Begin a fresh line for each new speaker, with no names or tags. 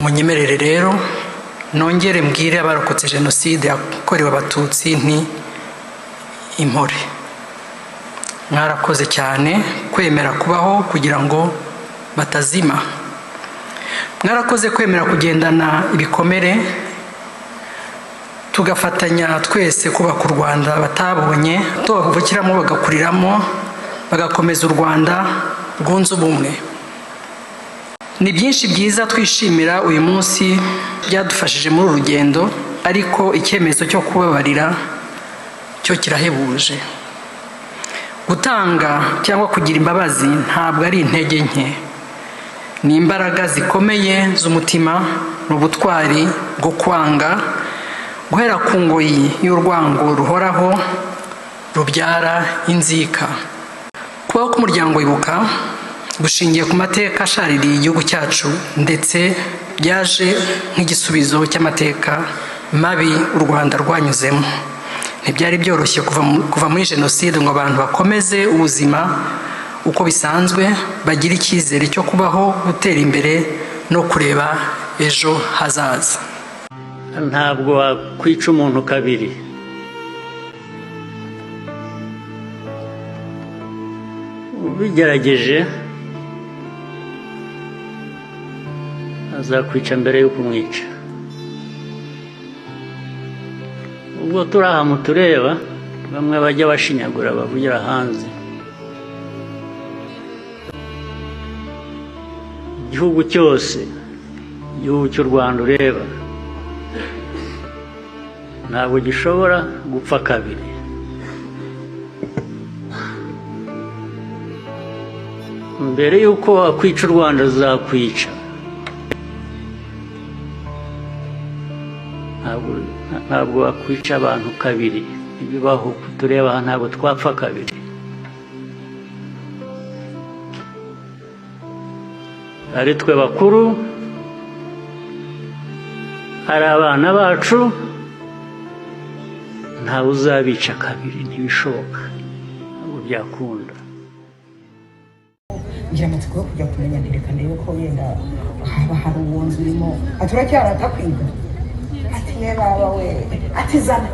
Munyemerere rero nongere mbwire abarokotse jenoside yakorewe abatutsi nti impore. Mwarakoze cyane kwemera kubaho kugira ngo batazima. Mwarakoze kwemera kugendana ibikomere tugafatanya twese kubaka u Rwanda batabonye, tubavukiramo bagakuriramo, bagakomeza u Rwanda rwunze ubumwe. Ni byinshi byiza twishimira uyu munsi byadufashije muri urugendo, ariko icyemezo cyo kubabarira cyo kirahebuje. Gutanga cyangwa kugira imbabazi ntabwo ari intege nke, ni imbaraga zikomeye z'umutima, n'ubutwari bwo kwanga, guhera ku ngoyi y'urwango ruhoraho rubyara inzika. Kubaho k'umuryango Ibuka gushingiye ku mateka ashaririye igihugu cyacu, ndetse byaje nk'igisubizo cy'amateka mabi u Rwanda rwanyuzemo. Ntibyari byoroshye kuva muri jenoside ngo abantu bakomeze ubuzima uko bisanzwe, bagira icyizere cyo kubaho, gutera imbere no kureba ejo hazaza.
Ntabwo wakwica umuntu kabiri. Ubigerageje azakwica mbere yo kumwica. Ubwo turaha mutureba bamwe bajya bashinyagura bavugira hanze. Igihugu cyose, igihugu cy'u Rwanda ureba ntabwo gishobora gupfa kabiri. Mbere yuko wakwica u Rwanda azakwica. Ntabwo wakwica abantu kabiri. Ibibaho tureba ntabwo twapfa kabiri. Ari twe bakuru, ari abana bacu, ntawe uzabica kabiri, ntibishoboka, ntabwo byakunda.
Ngira amatsiko yo kujya kumenya nterekana yuko yenda haba hari uwunzi urimo aturacyara atakwiga ati ye baba we ati zana